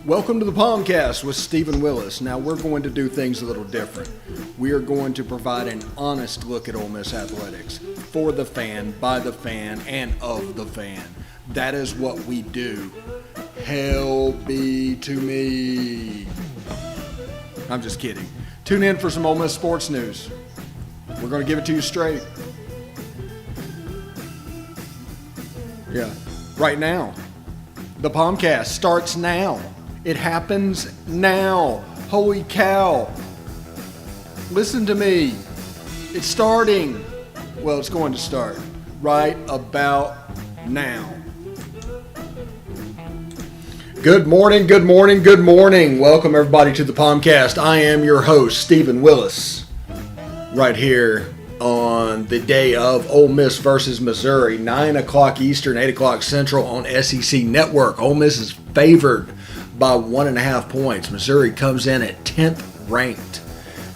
Welcome to the POMcast with Stephen Willis. Now we're going to do things a little different. We are going to provide an honest look at Ole Miss athletics for the fan, by the fan, and of the fan. That is what we do. Hell be to me. I'm just kidding. Tune in for some Ole Miss sports news. We're going to give it to you straight. Yeah, right now. The POMcast starts now. It happens now. Holy cow. Listen to me. It's starting. Well, it's going to start right about now. Good morning, good morning, good morning. Welcome everybody to the POMcast. I am your host, Stephen Willis. Right here on the day of Ole Miss versus Missouri, 9 o'clock Eastern, 8 o'clock Central on SEC Network. Ole Miss is favored by 1.5 points. Missouri comes in at 10th ranked.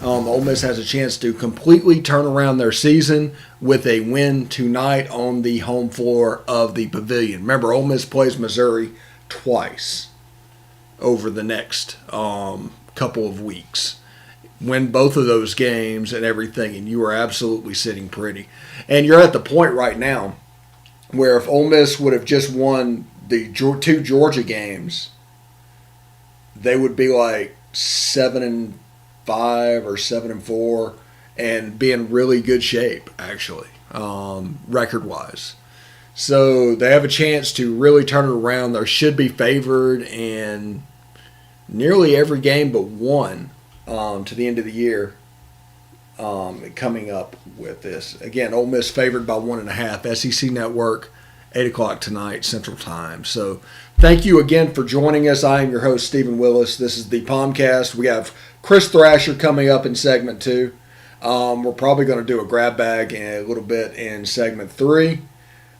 Ole Miss has a chance to completely turn around their season with a win tonight on the home floor of the Pavilion. Remember, Ole Miss plays Missouri twice over the next couple of weeks. Win both of those games and everything, and you are absolutely sitting pretty. And you're at the point right now where if Ole Miss would have just won the two Georgia games, they would be like 7-5 or 7-4 and be in really good shape, actually, record-wise. So they have a chance to really turn it around. They should be favored in nearly every game but one to the end of the year coming up with this. Again, Ole Miss favored by 1.5. SEC Network, 8 o'clock tonight, Central Time. So thank you again for joining us. I am your host, Stephen Willis. This is the POMcast. We have Chris Thrasher coming up in segment 2. We're probably going to do a grab bag in a little bit in segment 3.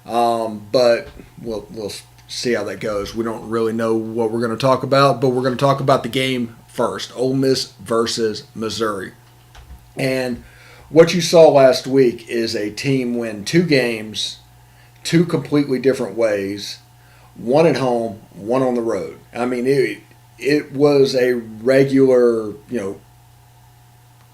But we'll see how that goes. We don't really know what we're going to talk about, but we're going to talk about the game first. Ole Miss versus Missouri. And what you saw last week is a team win 2 games, 2 completely different ways, one at home, one on the road. I mean, it was a regular,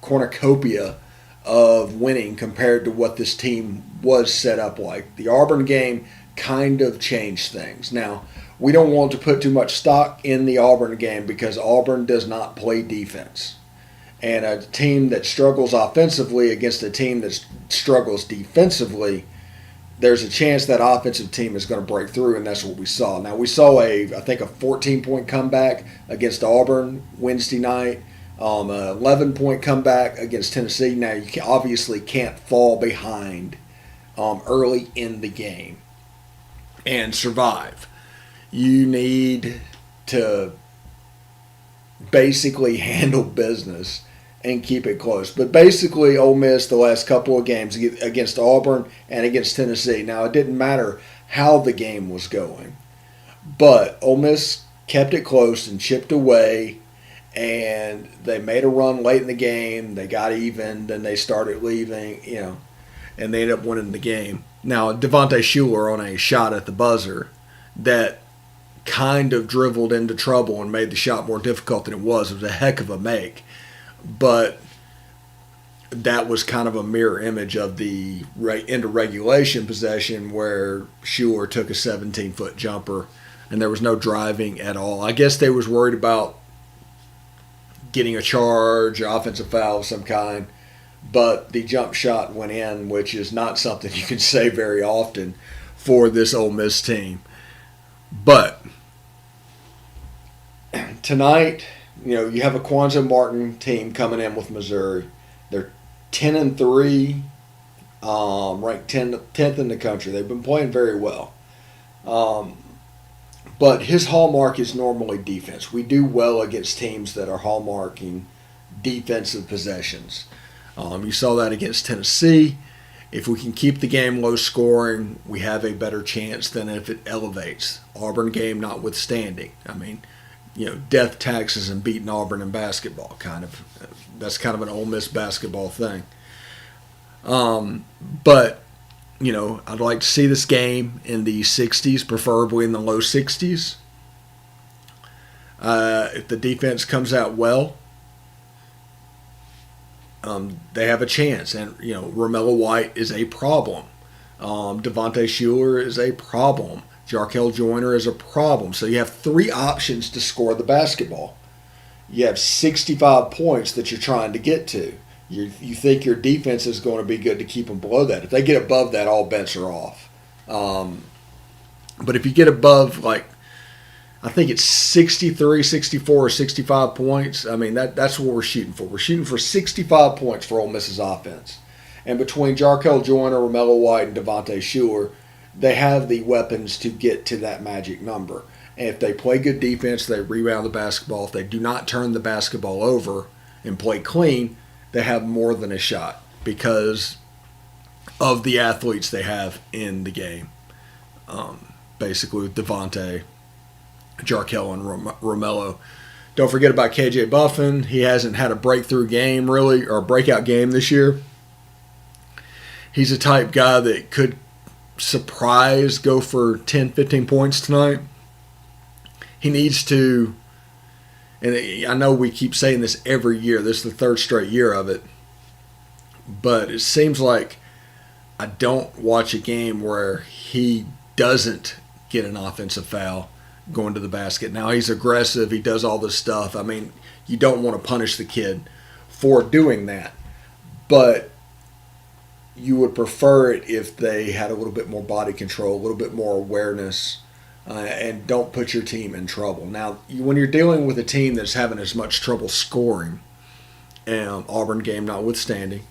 cornucopia of winning compared to what this team was set up like. The Auburn game kind of changed things. Now, we don't want to put too much stock in the Auburn game because Auburn does not play defense. And a team that struggles offensively against a team that struggles defensively, there's a chance that offensive team is going to break through, and that's what we saw. Now, we saw I think a 14-point comeback against Auburn Wednesday night, 11-point comeback against Tennessee. Now, you obviously can't fall behind early in the game and survive. You need to basically handle business and keep it close. But basically, Ole Miss, the last couple of games against Auburn and against Tennessee. Now, it didn't matter how the game was going, but Ole Miss kept it close and chipped away, and they made a run late in the game. They got even, then they started leaving, and they ended up winning the game. Now, Devontae Shuler on a shot at the buzzer that kind of dribbled into trouble and made the shot more difficult than it was. It was a heck of a make. But that was kind of a mirror image of the end of regulation possession where Shuler took a 17-foot jumper and there was no driving at all. I guess they was worried about getting a charge, offensive foul of some kind, but the jump shot went in, which is not something you can say very often for this Ole Miss team. But tonight, you have a Quanzo Martin team coming in with Missouri. They're 10-3 ranked 10th in the country. They've been playing very well. But his hallmark is normally defense. We do well against teams that are hallmarking defensive possessions. You saw that against Tennessee. If we can keep the game low scoring, we have a better chance than if it elevates. Auburn game notwithstanding. I mean, death taxes and beating Auburn in basketball, kind of. That's kind of an Ole Miss basketball thing. But I'd like to see this game in the 60s, preferably in the low 60s. If the defense comes out well, they have a chance. And, Romello White is a problem. Devontae Shuler is a problem. Jarkel Joyner is a problem. So you have three options to score the basketball. You have 65 points that you're trying to get to. You think your defense is going to be good to keep them below that. If they get above that, all bets are off. But if you get above, I think it's 63, 64, or 65 points, I mean, that's what we're shooting for. We're shooting for 65 points for Ole Miss's offense. And between Jarkel Joyner, Romello White, and Devontae Shuler, they have the weapons to get to that magic number. And if they play good defense, they rebound the basketball. If they do not turn the basketball over and play clean, they have more than a shot because of the athletes they have in the game. Basically with Devontae, Jarkel, and Romello. Don't forget about KJ Buffin. He hasn't had a breakthrough game really, or a breakout game this year. He's a type guy that could surprise, go for 10, 15 points tonight. He needs to, and I know we keep saying this every year. This is the third straight year of it. But it seems like I don't watch a game where he doesn't get an offensive foul going to the basket. Now, he's aggressive. He does all this stuff. I mean, you don't want to punish the kid for doing that. But you would prefer it if they had a little bit more body control, a little bit more awareness, and don't put your team in trouble. Now, when you're dealing with a team that's having as much trouble scoring, Auburn game notwithstanding,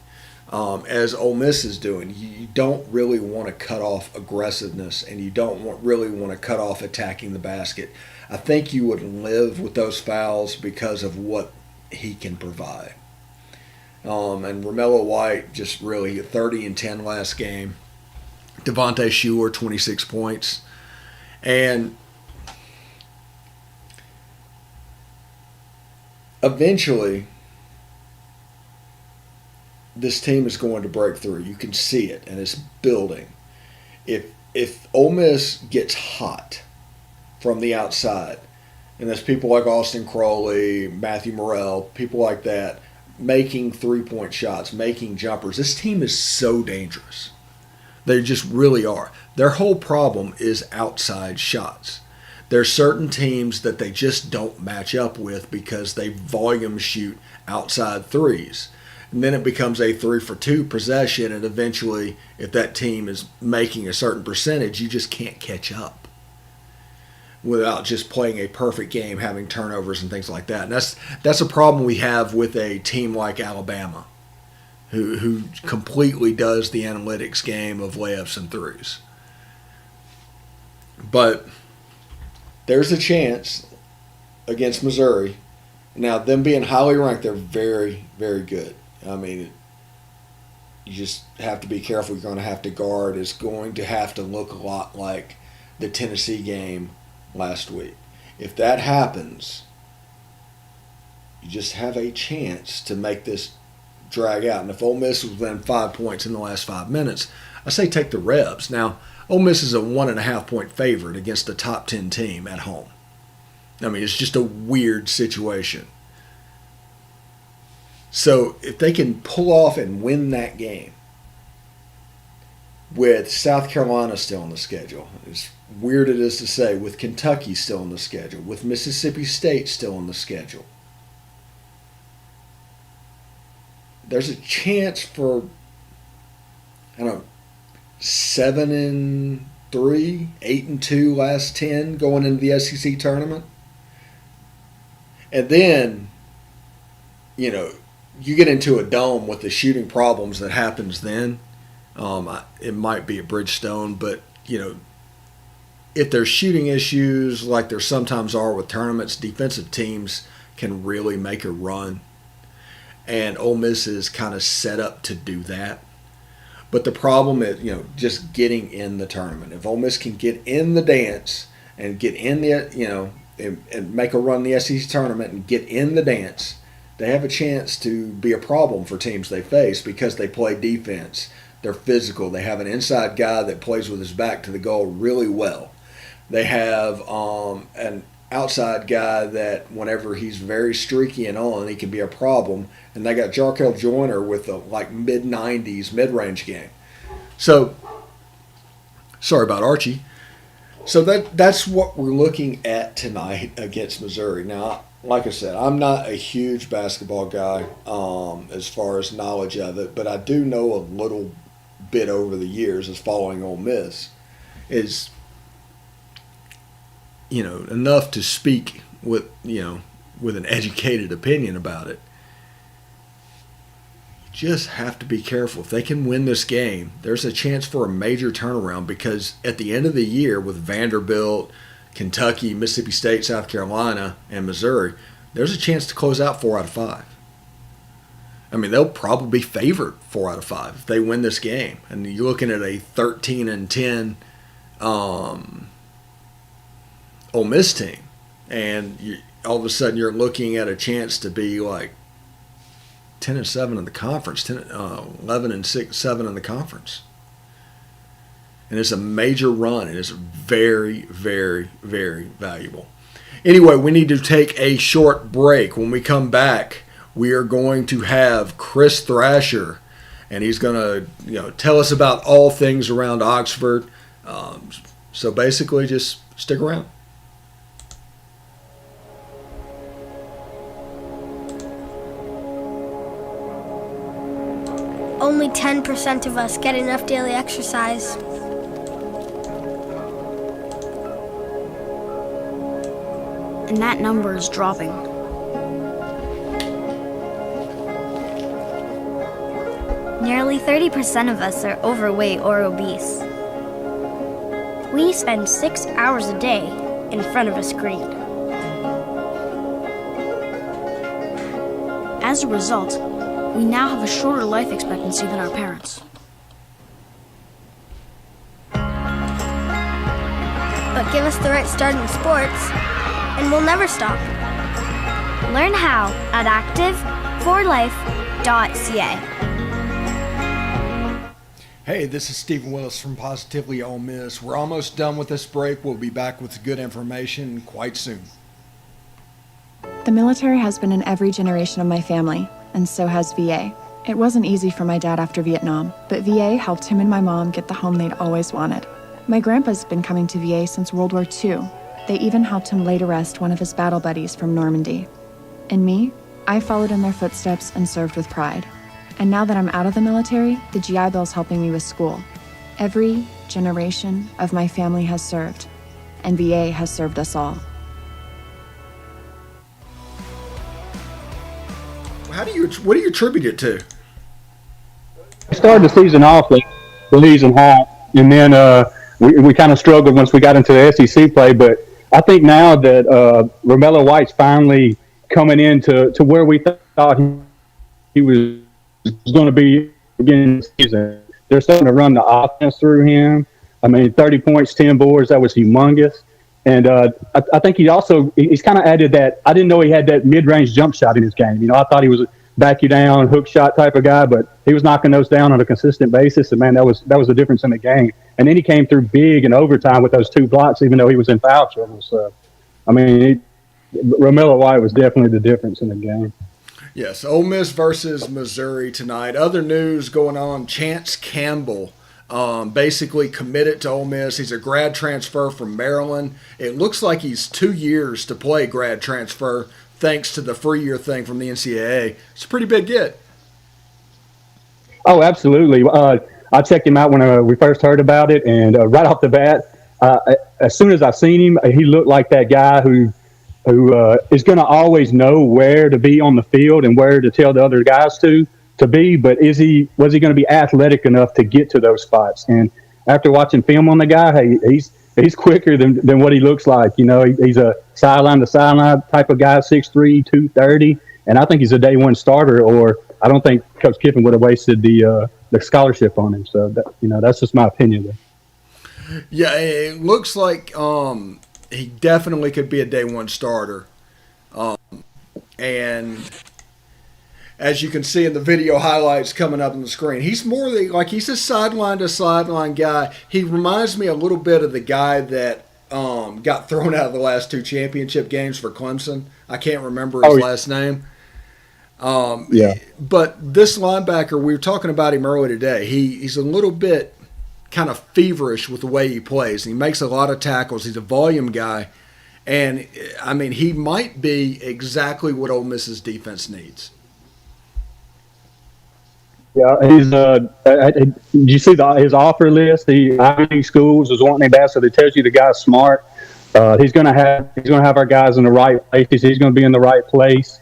as Ole Miss is doing, you don't really want to cut off aggressiveness, and you don't really want to cut off attacking the basket. I think you would live with those fouls because of what he can provide. And Romello White just really 30 and 10 last game. Devontae Shuler 26 points. And eventually, this team is going to break through. You can see it, and it's building. If Ole Miss gets hot from the outside, and there's people like Austin Crowley, Matthew Morrell, people like that, making three-point shots, making jumpers, this team is so dangerous. They just really are. Their whole problem is outside shots. There's certain teams that they just don't match up with because they volume shoot outside threes. And then it becomes a 3-for-2 possession, and eventually, if that team is making a certain percentage, you just can't catch up without just playing a perfect game, having turnovers and things like that. And that's a problem we have with a team like Alabama, who completely does the analytics game of layups and threes. But there's a chance against Missouri. Now, them being highly ranked, they're very, very good. I mean, you just have to be careful. You're going to have to guard. It's going to have to look a lot like the Tennessee game last week. If that happens, you just have a chance to make this drag out. And if Ole Miss was within 5 points in the last 5 minutes, I say take the Rebs. Now, Ole Miss is a 1.5-point favorite against a top 10 team at home. I mean, it's just a weird situation. So if they can pull off and win that game with South Carolina still on the schedule, as weird it is to say, with Kentucky still on the schedule, with Mississippi State still on the schedule, there's a chance for, 7-3, 8-2 last 10 going into the SEC tournament. And then, you get into a dome with the shooting problems that happens then. It might be at Bridgestone, but if there's shooting issues like there sometimes are with tournaments, defensive teams can really make a run. And Ole Miss is kind of set up to do that. But the problem is, just getting in the tournament. If Ole Miss can get in the dance and get in the, and make a run in the SEC tournament and get in the dance, they have a chance to be a problem for teams they face because they play defense. They're physical. They have an inside guy that plays with his back to the goal really well. They have an outside guy that whenever he's very streaky and on, he can be a problem. And they got Jarkel Joyner with a mid-90s mid-range game. So, sorry about Archie. So that's what we're looking at tonight against Missouri. Now, like I said, I'm not a huge basketball guy as far as knowledge of it, but I do know a little bit over the years as following Ole Miss is enough to speak with an educated opinion about it. You just have to be careful. If they can win this game, there's a chance for a major turnaround because at the end of the year with Vanderbilt, Kentucky, Mississippi State, South Carolina, and Missouri, there's a chance to close out 4 out of 5. I mean, they'll probably be favored 4 out of 5 if they win this game. And you're looking at a 13-10 Ole Miss team, and all of a sudden you're looking at a chance to be 10-7 in the conference, 11-6-7 in the conference, and it's a major run, and it's very, very, very valuable. Anyway, we need to take a short break. When we come back, we are going to have Chris Thrasher, and he's going to tell us about all things around Oxford. So basically, just stick around. Only 10% of us get enough daily exercise. And that number is dropping. Nearly 30% of us are overweight or obese. We spend 6 hours a day in front of a screen. As a result, we now have a shorter life expectancy than our parents. But give us the right start in sports, and we'll never stop. Learn how at active4life.ca. Hey, this is Stephen Willis from Positively Ole Miss. We're almost done with this break. We'll be back with good information quite soon. The military has been in every generation of my family, and so has VA. It wasn't easy for my dad after Vietnam, but VA helped him and my mom get the home they'd always wanted. My grandpa's been coming to VA since World War II. They even helped him lay to rest one of his battle buddies from Normandy. And me, I followed in their footsteps and served with pride. And now that I'm out of the military, the GI Bill's helping me with school. Every generation of my family has served, and VA has served us all. What do you attribute it to? We started the season off with Belize and Hall, and then we kind of struggled once we got into the SEC play. But I think now that Romello White's finally coming into where we thought he was going to be beginning of the season, they're starting to run the offense through him. I mean, 30 points, 10 boards, that was humongous. And I think he's kind of added that. I didn't know he had that mid-range jump shot in his game. I thought he was a back you down, hook shot type of guy, but he was knocking those down on a consistent basis. And man, that was the difference in the game. And then he came through big in overtime with those 2 blocks, even though he was in foul trouble. So, I mean, Romello White was definitely the difference in the game. Yes, Ole Miss versus Missouri tonight. Other news going on: Chance Campbell basically committed to Ole Miss. He's a grad transfer from Maryland. It looks like he's 2 years to play grad transfer thanks to the free year thing from the NCAA. It's a pretty big get. Oh, absolutely. I checked him out when we first heard about it, and right off the bat, as soon as I seen him, he looked like that guy who is going to always know where to be on the field and where to tell the other guys to to be, but was he going to be athletic enough to get to those spots? And after watching film on the guy, hey, he's quicker than what he looks like. You know, he's a sideline to sideline type of guy, 6'3", 230, and I think he's a day one starter. Or I don't think Coach Kiffin would have wasted the scholarship on him. So that's just my opinion there. Yeah, it looks like he definitely could be a day one starter. And as you can see in the video highlights coming up on the screen, he's more like he's a sideline to sideline guy. He reminds me a little bit of the guy that got thrown out of the last two championship games for Clemson. I can't remember his last name. Yeah. But this linebacker, we were talking about him earlier today. He's a little bit kind of feverish with the way he plays. He makes a lot of tackles. He's a volume guy. And, I mean, he might be exactly what Ole Miss's defense needs. Yeah, he's. Did you see his offer list? The Ivy League schools is wanting him bad, so that tells you the guy's smart. He's going to have our guys in the right places. He's going to be in the right place.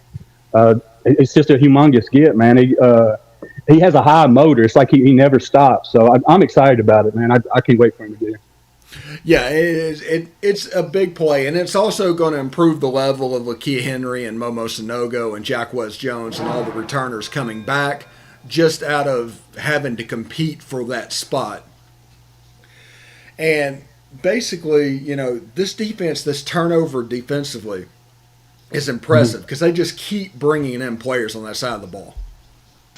It's just a humongous get, man. He has a high motor. It's like he never stops. So I'm excited about it, man. I can't wait for him to get it. Yeah, it's a big play, and it's also going to improve the level of Lakia Henry and Momo Sanogo and Jacquez Jones and all the returners coming back just out of having to compete for that spot. And basically, this defense, this turnover defensively is impressive because they just keep bringing in players on that side of the ball.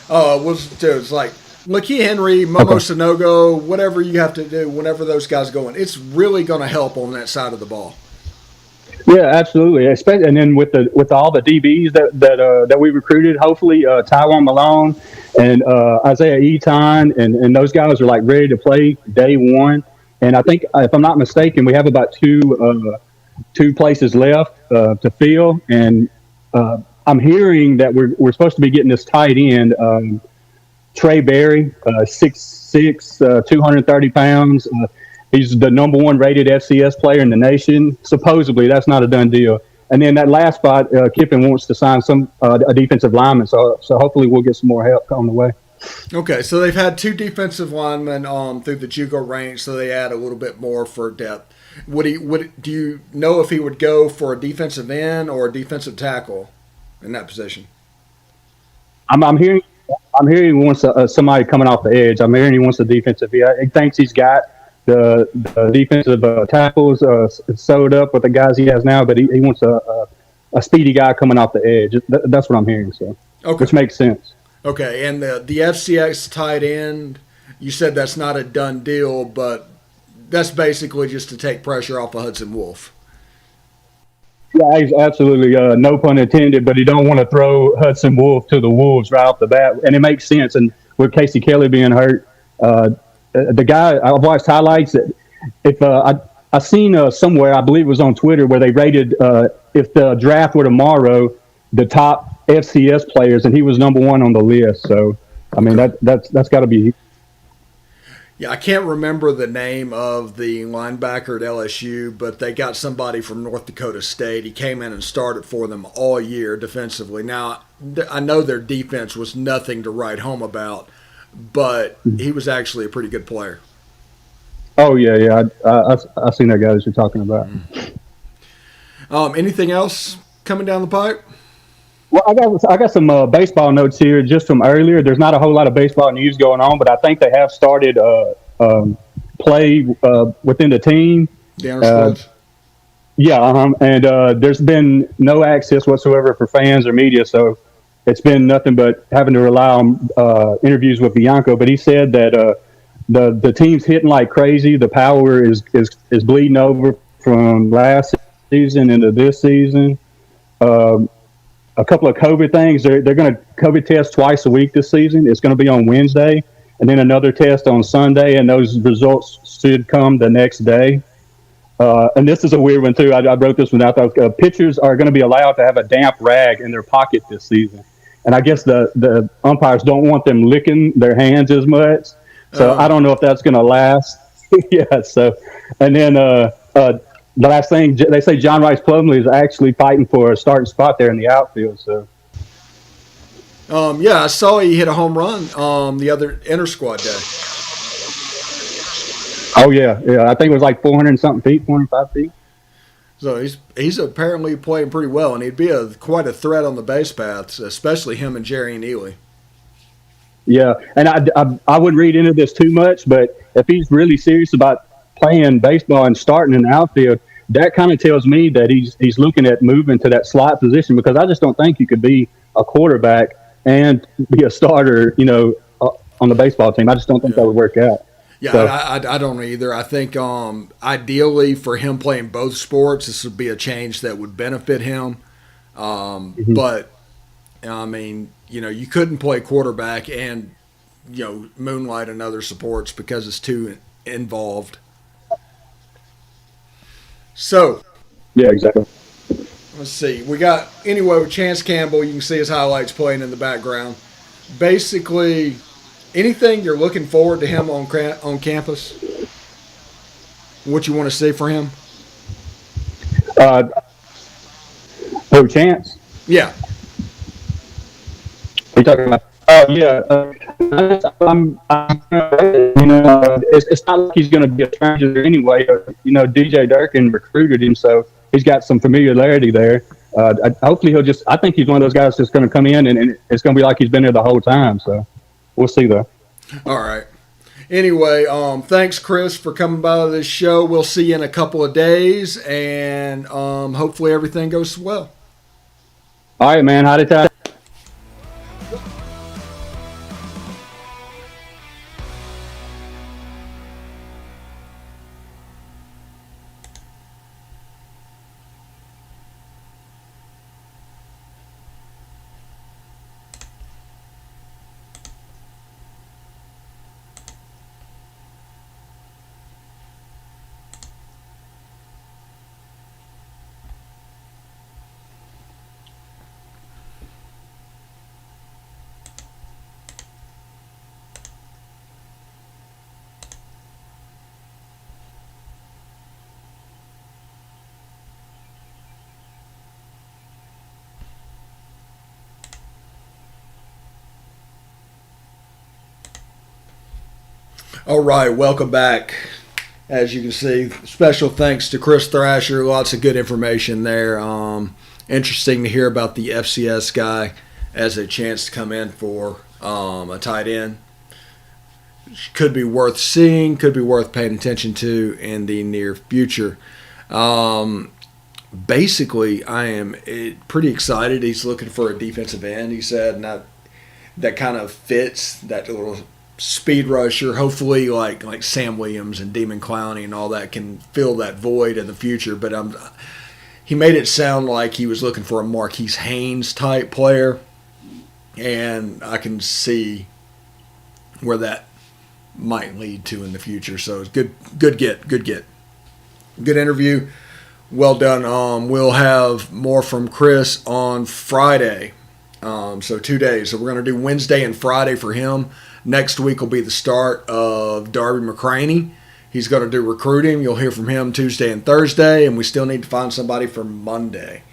It's like Lakia Henry, Momo Sanogo, whatever you have to do whenever those guys go in. It's really going to help on that side of the ball. Yeah, absolutely. Especially, and then with all the DBs that we recruited, hopefully Tywone Malone and Isaiah Eaton and those guys are like ready to play day one. And I think, if I'm not mistaken, we have about two places left to fill. And I'm hearing that we're supposed to be getting this tight end, Trey Berry, 6'6", 230 pounds. He's the number one rated FCS player in the nation. Supposedly, that's not a done deal. And then that last spot, Kiffin wants to sign a defensive lineman. So hopefully we'll get some more help on the way. Okay, so they've had two defensive linemen through the JUCO range, so they add a little bit more for depth. Do you know if he would go for a defensive end or a defensive tackle in that position? I'm hearing he wants somebody coming off the edge. I'm hearing he wants a defensive. He thinks he's got the defensive tackles sewed up with the guys he has now, but he wants a speedy guy coming off the edge. That's what I'm hearing. So, which makes sense. Okay, and the FCX tight end, you said that's not a done deal, but that's basically just to take pressure off of Hudson Wolf. Yeah, he's absolutely, no pun intended, but he don't want to throw Hudson Wolf to the Wolves right off the bat, and it makes sense. And with Casey Kelly being hurt, the guy, I've watched highlights. I seen somewhere, I believe it was on Twitter, where they rated if the draft were tomorrow, the top FCS players, and he was number one on the list. So, I mean, that's got to be. Yeah, I can't remember the name of the linebacker at LSU, but they got somebody from North Dakota State. He came in and started for them all year defensively. Now, I know their defense was nothing to write home about, but he was actually a pretty good player. Oh, yeah. I've seen that guy that you're talking about. Anything else coming down the pipe? Well, I got some baseball notes here just from earlier. There's not a whole lot of baseball news going on, but I think they have started play within the team. And there's been no access whatsoever for fans or media, so it's been nothing but having to rely on interviews with Bianco. But he said that the team's hitting like crazy. The power is bleeding over from last season into this season. A couple of COVID things. They're going to COVID test twice a week this season. It's going to be on Wednesday, and then another test on Sunday, and those results should come the next day. And this is a weird one, too. I wrote this one out. Pitchers are going to be allowed to have a damp rag in their pocket this season. And I guess the umpires don't want them licking their hands as much. So I don't know if that's going to last. Yeah, so. And then the last thing, they say John Rice Plumlee is actually fighting for a starting spot there in the outfield. So, Yeah, I saw he hit a home run the other inter squad day. Oh yeah, yeah. I think it was like 400 and something feet, 405 feet. So he's apparently playing pretty well, and he'd be quite a threat on the base paths, especially him and Jerry and Ely. Yeah, and I wouldn't read into this too much, but if he's really serious about playing baseball and starting in the outfield, that kind of tells me that he's looking at moving to that slot position, because I just don't think you could be a quarterback and be a starter, on the baseball team. I just don't think that would work out. Yeah, So, I don't either. I think ideally for him playing both sports, this would be a change that would benefit him. But I mean, you couldn't play quarterback and moonlight in other sports because it's too involved. So yeah, exactly. let's see. We got anyway with Chance Campbell. You can see his highlights playing in the background. Basically, anything you're looking forward to him on campus? What you want to see for him? No chance. Yeah. You talking about? Oh yeah. It's not like he's going to be a stranger anyway. DJ Durkin recruited him, so he's got some familiarity there. Hopefully he'll just. I think he's one of those guys that's going to come in and it's going to be like he's been there the whole time. So we'll see though. All right. Anyway, thanks, Chris, for coming by this show. We'll see you in a couple of days, and hopefully everything goes well. All right, man. Howdy, tight. All right, welcome back. As you can see, special thanks to Chris Thrasher. Lots of good information there. Interesting to hear about the FCS guy as a chance to come in for a tight end. Could be worth seeing, could be worth paying attention to in the near future. Basically, I am pretty excited. He's looking for a defensive end, he said, and that kind of fits that little speed rusher. Hopefully, like Sam Williams and Demon Clowney and all that can fill that void in the future. But he made it sound like he was looking for a Marquise Haynes type player, and I can see where that might lead to in the future. So it's good interview. Well done. We'll have more from Chris on Friday. So 2 days. So we're going to do Wednesday and Friday for him. Next week will be the start of Darby McCraney. He's going to do recruiting. You'll hear from him Tuesday and Thursday, and we still need to find somebody for Monday.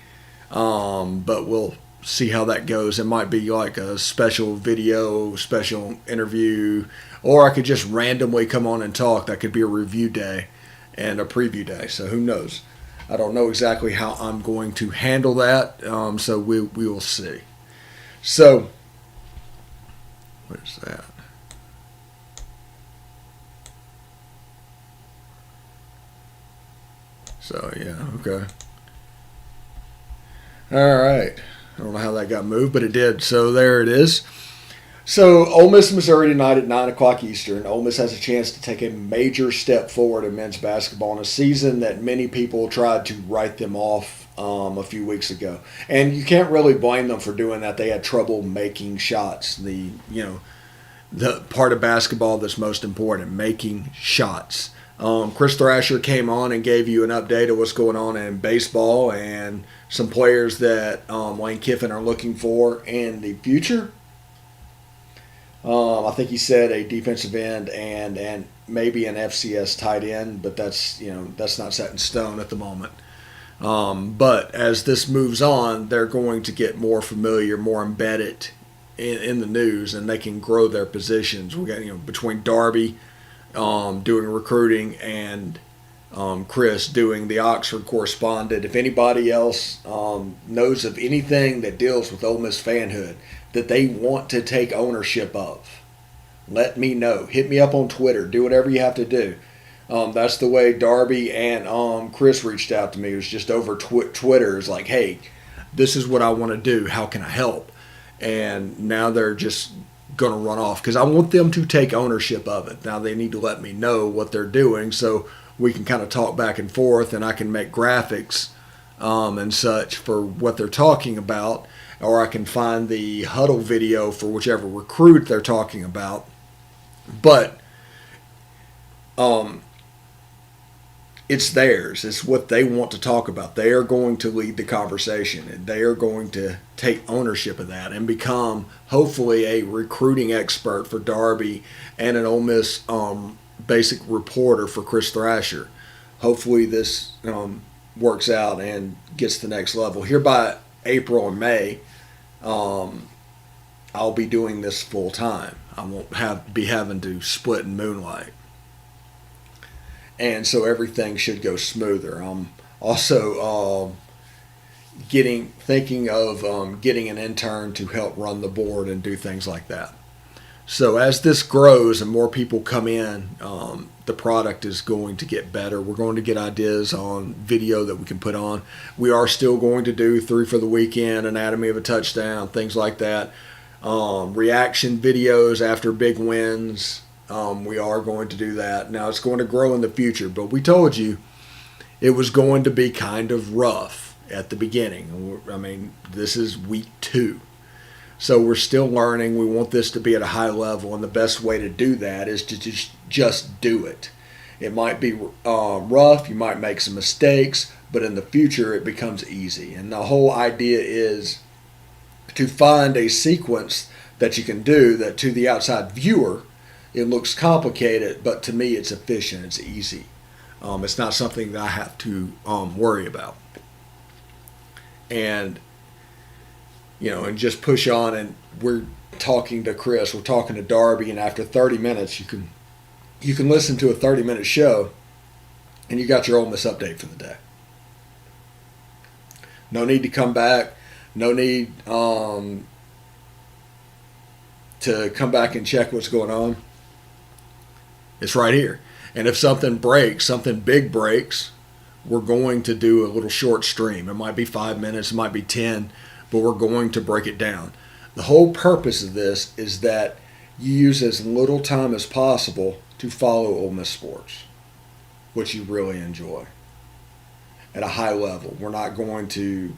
But we'll see how that goes. It might be like a special video, special interview, or I could just randomly come on and talk. That could be a review day and a preview day. So who knows? I don't know exactly how I'm going to handle that. So we will see. So, where's that? So, yeah, okay. All right. I don't know how that got moved, but it did. So, there it is. So, Ole Miss, Missouri tonight at 9 o'clock Eastern. Ole Miss has a chance to take a major step forward in men's basketball in a season that many people tried to write them off a few weeks ago. And you can't really blame them for doing that. They had trouble making shots. The part of basketball that's most important, making shots. Chris Thrasher came on and gave you an update of what's going on in baseball and some players that Lane Kiffin are looking for in the future. I think he said a defensive end and maybe an FCS tight end, but that's not set in stone at the moment. But as this moves on, they're going to get more familiar, more embedded in the news, and they can grow their positions. We got between Darby doing recruiting and Chris doing the Oxford correspondent. If anybody else knows of anything that deals with Ole Miss fanhood that they want to take ownership of, let me know. Hit me up on Twitter. Do whatever you have to do. That's the way Darby and Chris reached out to me. It was just over Twitter. It's like, hey, this is what I want to do. How can I help? And now they're just going to run off because I want them to take ownership of it. Now they need to let me know what they're doing so we can kind of talk back and forth, and I can make graphics and such for what they're talking about, or I can find the huddle video for whichever recruit they're talking about. But it's theirs. It's what they want to talk about. They are going to lead the conversation, and they are going to take ownership of that and become, hopefully, a recruiting expert for Darby and an Ole Miss basic reporter for Chris Thrasher. Hopefully this works out and gets to the next level. Here by April and May, I'll be doing this full time. I won't be having to split and moonlight. And so everything should go smoother. I'm also thinking of getting an intern to help run the board and do things like that. So as this grows and more people come in, the product is going to get better. We're going to get ideas on video that we can put on. We are still going to do 3 for the weekend, anatomy of a touchdown, things like that. Reaction videos after big wins. We are going to do that. Now it's going to grow in the future, but we told you it was going to be kind of rough at the beginning. I mean, this is week 2. So we're still learning. We want this to be at a high level, and the best way to do that is to just do it. It might be rough. You might make some mistakes, but in the future it becomes easy. And the whole idea is to find a sequence that you can do that to the outside viewer it looks complicated, but to me it's efficient. It's easy. It's not something that I have to worry about. And and just push on, and we're talking to Chris, we're talking to Darby, and after 30 minutes you can listen to a 30-minute show and you got your Ole Miss update for the day. No need to come back, no need to come back and check what's going on. It's right here. And if something breaks, something big breaks, we're going to do a little short stream. It might be 5 minutes, it might be 10, but we're going to break it down. The whole purpose of this is that you use as little time as possible to follow Ole Miss sports, which you really enjoy at a high level. We're not going to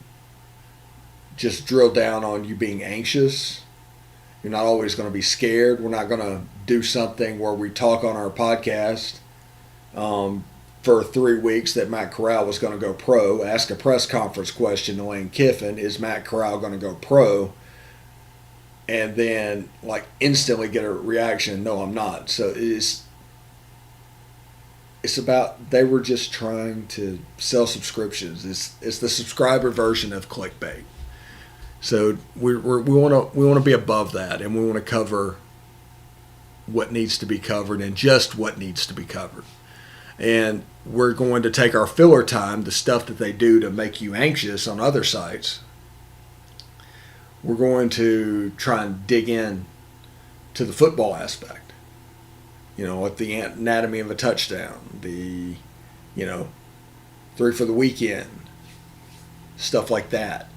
just drill down on you being anxious. You're not always going to be scared. We're not going to do something where we talk on our podcast for 3 weeks that Matt Corral was going to go pro, ask a press conference question to Lane Kiffin, is Matt Corral going to go pro? And then instantly get a reaction, no, I'm not. So it's about, they were just trying to sell subscriptions. It's the subscriber version of clickbait. So we want to be above that, and we want to cover what needs to be covered and just what needs to be covered. And we're going to take our filler time, the stuff that they do to make you anxious on other sites. We're going to try and dig in to the football aspect. Like the anatomy of a touchdown, the 3 for the weekend, stuff like that.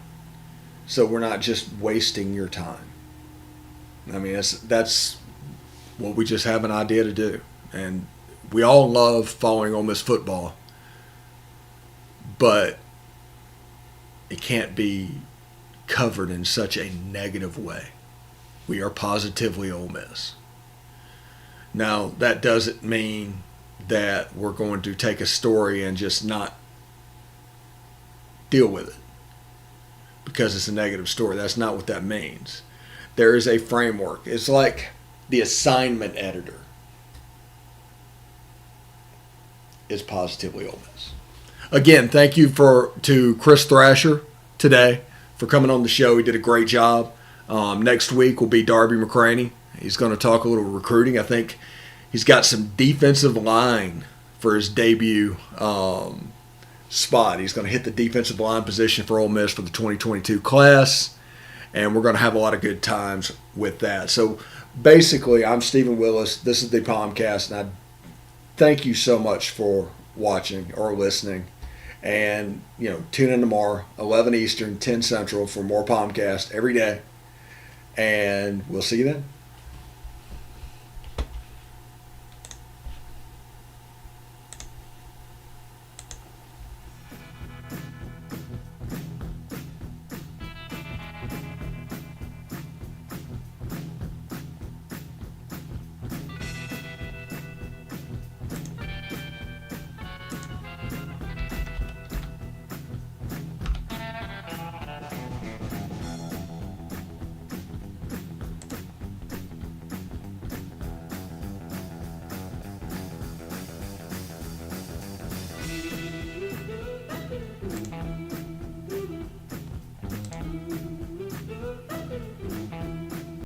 So we're not just wasting your time. I mean, that's what we just have an idea to do. And we all love following Ole Miss football, but it can't be covered in such a negative way. We are positively Ole Miss. Now, that doesn't mean that we're going to take a story and just not deal with it because it's a negative story. That's not what that means. There is a framework. It's like the assignment editor is positively Ole Miss. Again, thank you to Chris Thrasher today for coming on the show. He did a great job. Next week will be Darby McCraney. He's going to talk a little recruiting. I think he's got some defensive line for his debut spot. He's going to hit the defensive line position for Ole Miss for the 2022 class, and we're going to have a lot of good times with that. So basically, I'm Stephen Willis. This is the POMcast, and I thank you so much for watching or listening. And, tune in tomorrow, 11 Eastern, 10 Central for more POMcast every day. And we'll see you then.